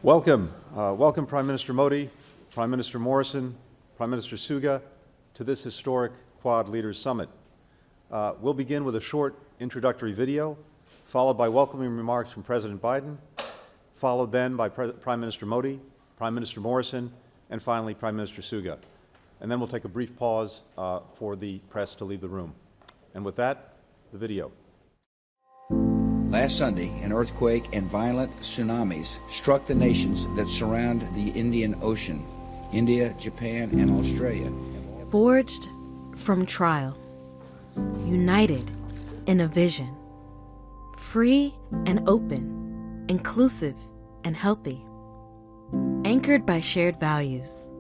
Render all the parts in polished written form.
Welcome. Welcome, Prime Minister Modi, Prime Minister Morrison, Prime Minister Suga, to this historic Quad Leaders Summit. We'll begin with a short introductory video, followed by welcoming remarks from President Biden, followed then by Prime Minister Modi, Prime Minister Morrison, and finally Prime Minister Suga. And then we'll take a brief pause for the press to leave the room. And with that, the video. Last Sunday, an earthquake and violent tsunamis struck the nations that surround the Indian Ocean, India, Japan, and Australia. Forged from trial, united in a vision, free and open, inclusive and healthy, anchored by shared values,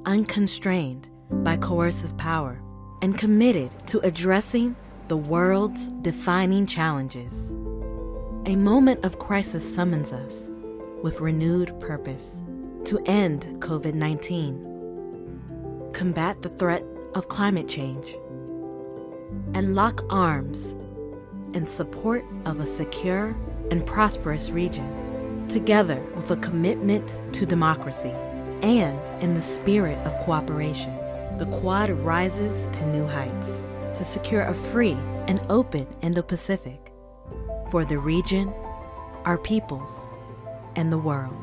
unconstrained by coercive power, and committed to addressing the world's defining challenges. A moment of crisis summons us with renewed purpose to end COVID-19, combat the threat of climate change, and lock arms in support of a secure and prosperous region, together with a commitment to democracy and in the spirit of cooperation. The Quad rises to new heights to secure a free and open Indo-Pacific for the region, our peoples, and the world.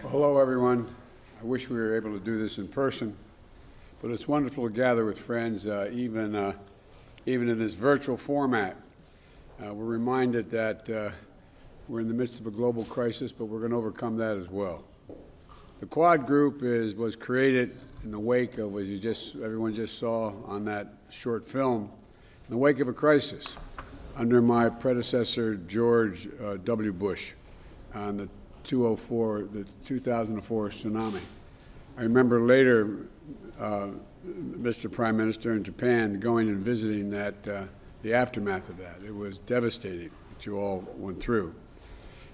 Well, hello, everyone. I wish we were able to do this in person, but it's wonderful to gather with friends, even in this virtual format. We're reminded that we're in the midst of a global crisis, but we're going to overcome that as well. The Quad Group was created in the wake of, as everyone just saw on that short film, in the wake of a crisis under my predecessor, George W. Bush, on the 2004 tsunami. I remember later, Mr. Prime Minister in Japan going and visiting the aftermath of that. It was devastating what you all went through.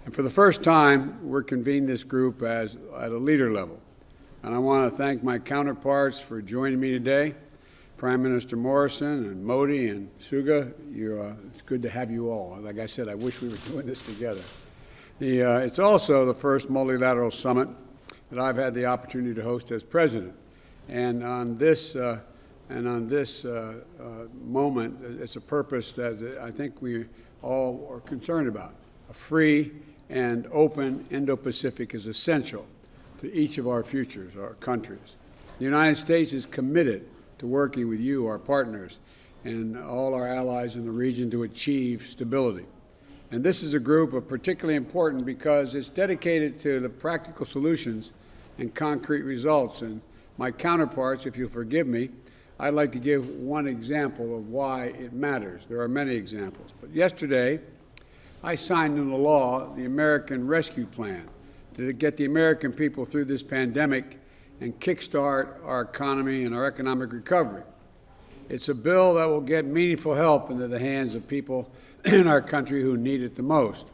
And for the first time, we're convening this group at a leader level. And I want to thank my counterparts for joining me today, Prime Minister Morrison and Modi and Suga. It's good to have you all. Like I said, I wish we were doing this together. It's also the first multilateral summit that I've had the opportunity to host as president. And on this moment, it's a purpose that I think we all are concerned about. A free and open Indo-Pacific is essential to each of our futures, our countries. The United States is committed to working with you, our partners, and all our allies in the region to achieve stability. And this is a group of particularly important because it's dedicated to the practical solutions and concrete results. And my counterparts, if you'll forgive me, I'd like to give one example of why it matters. There are many examples. But yesterday, I signed into law the American Rescue Plan to get the American people through this pandemic and kickstart our economy and our economic recovery. It's a bill that will get meaningful help into the hands of people in our country who need it the most.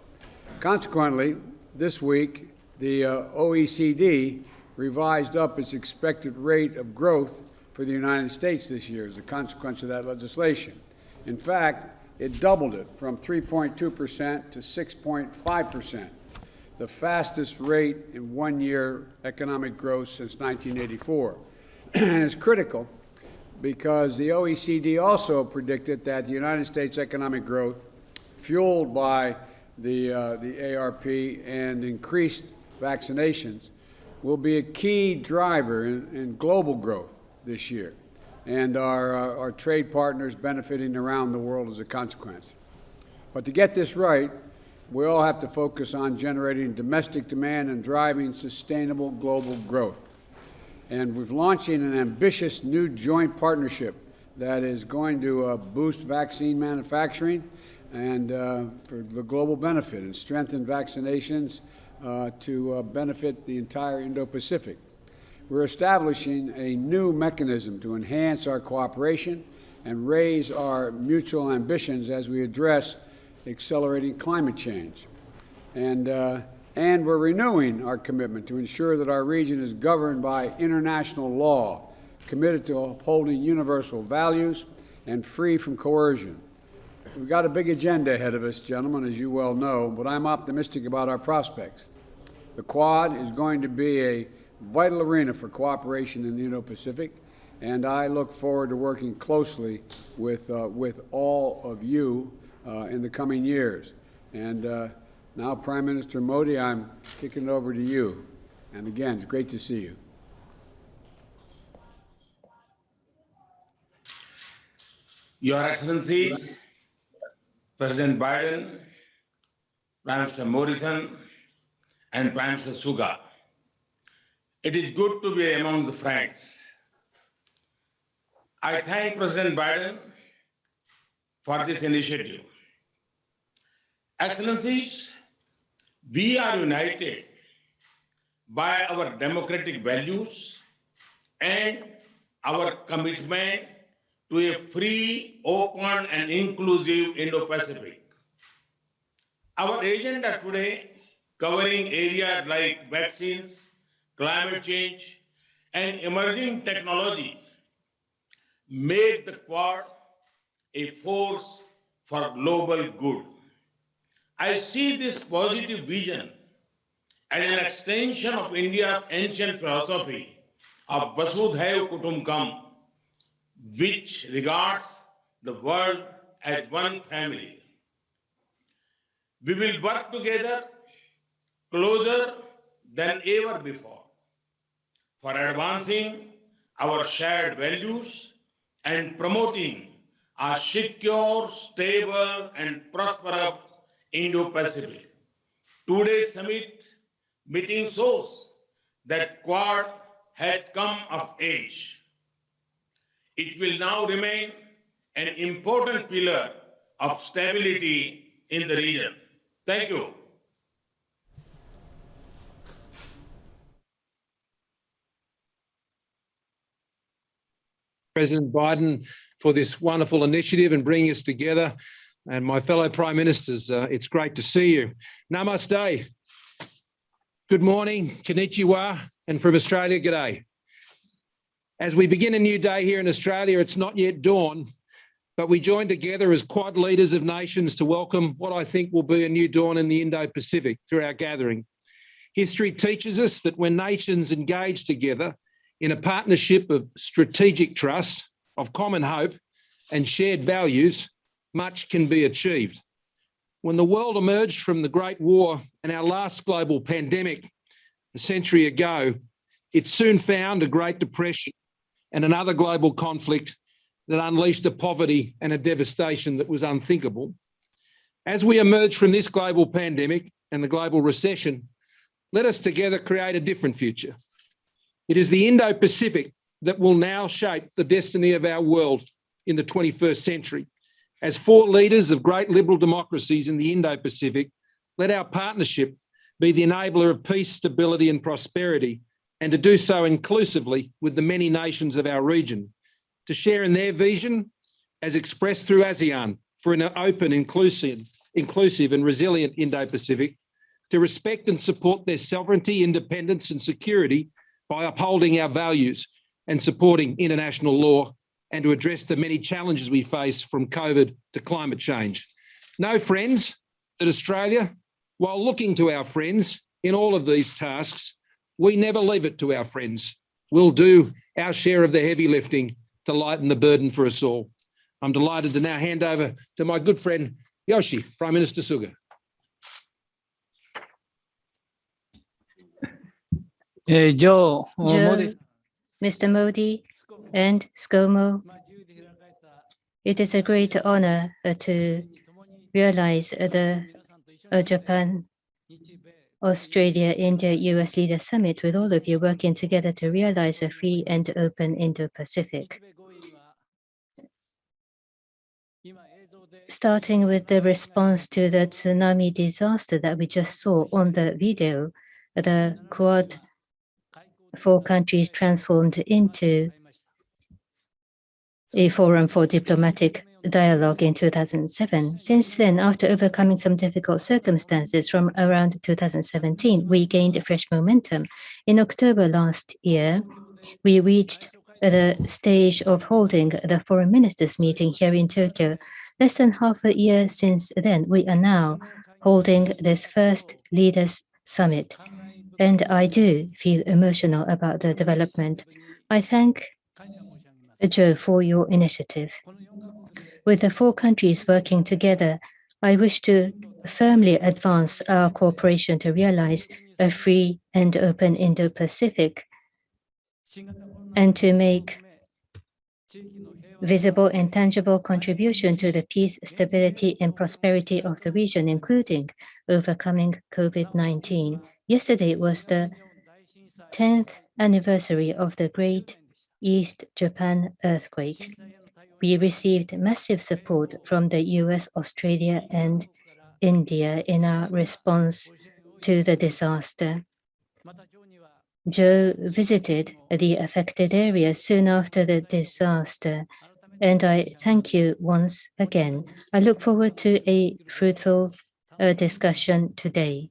Consequently, this week, the OECD revised up its expected rate of growth for the United States this year as a consequence of that legislation. In fact, it doubled it from 3.2% to 6.5%, the fastest rate in one-year economic growth since 1984. And it's critical because the OECD also predicted that the United States economic growth, fueled by the ARP and increased vaccinations, will be a key driver in global growth this year, and our trade partners benefiting around the world as a consequence. But to get this right, we all have to focus on generating domestic demand and driving sustainable global growth. And we're launching an ambitious new joint partnership that is going to boost vaccine manufacturing and for the global benefit and strengthen vaccinations to benefit the entire Indo-Pacific. We're establishing a new mechanism to enhance our cooperation and raise our mutual ambitions as we address accelerating climate change. And we're renewing our commitment to ensure that our region is governed by international law, committed to upholding universal values, and free from coercion. We've got a big agenda ahead of us, gentlemen, as you well know, but I'm optimistic about our prospects. The Quad is going to be a vital arena for cooperation in the Indo-Pacific, and I look forward to working closely with all of you in the coming years. And now, Prime Minister Modi, I'm kicking it over to you. And again, it's great to see you. Your Excellencies, President Biden, Prime Minister Morrison, and Prime Minister Suga, it is good to be among the friends. I thank President Biden for this initiative. Excellencies, we are united by our democratic values and our commitment to a free, open, and inclusive Indo-Pacific. Our agenda today, covering areas like vaccines, climate change, and emerging technologies, make the Quad a force for global good. I see this positive vision as an extension of India's ancient philosophy of Vasudhaiva Kutumbakam, which regards the world as one family. We will work together closer than ever before for advancing our shared values and promoting a secure, stable, and prosperous Indo-Pacific. Today's summit meeting shows that Quad has come of age. It will now remain an important pillar of stability in the region. Thank you. President Biden for this wonderful initiative and bringing us together. And my fellow Prime Ministers, it's great to see you. Namaste. Good morning, konnichiwa, and from Australia, g'day. As we begin a new day here in Australia, it's not yet dawn, but we join together as Quad leaders of nations to welcome what I think will be a new dawn in the Indo-Pacific through our gathering. History teaches us that when nations engage together in a partnership of strategic trust, of common hope and shared values, much can be achieved. When the world emerged from the Great War and our last global pandemic a century ago, it soon found a Great Depression and another global conflict that unleashed a poverty and a devastation that was unthinkable. As we emerge from this global pandemic and the global recession, let us together create a different future. It is the Indo-Pacific that will now shape the destiny of our world in the 21st century. As four leaders of great liberal democracies in the Indo-Pacific, let our partnership be the enabler of peace, stability, and prosperity, and to do so inclusively with the many nations of our region, to share in their vision as expressed through ASEAN for an open, inclusive and resilient Indo-Pacific, to respect and support their sovereignty, independence and security by upholding our values and supporting international law, and to address the many challenges we face from COVID to climate change. Know, friends, that Australia, while looking to our friends in all of these tasks, we never leave it to our friends. We'll do our share of the heavy lifting to lighten the burden for us all. I'm delighted to now hand over to my good friend, Yoshi, Prime Minister Suga. Joe, Joe, Mr. Modi, and ScoMo, it is a great honor to realize the Japan, Australia, India, US Leader Summit with all of you working together to realize a free and open Indo-Pacific. Starting with the response to the tsunami disaster that we just saw on the video, the Quad four countries transformed into a forum for diplomatic dialogue in 2007. Since then, after overcoming some difficult circumstances from around 2017, we gained fresh momentum. In October last year, we reached the stage of holding the foreign ministers meeting here in Tokyo. Less than half a year since then, we are now holding this first leaders summit. And I do feel emotional about the development. I thank Joe for your initiative. With the 4 countries working together, I wish to firmly advance our cooperation to realize a free and open Indo-Pacific and to make visible and tangible contribution to the peace, stability, and prosperity of the region, including overcoming COVID-19. Yesterday was the 10th anniversary of the Great East Japan earthquake. We received massive support from the US, Australia, and India in our response to the disaster. Joe visited the affected area soon after the disaster, and I thank you once again. I look forward to a fruitful discussion today.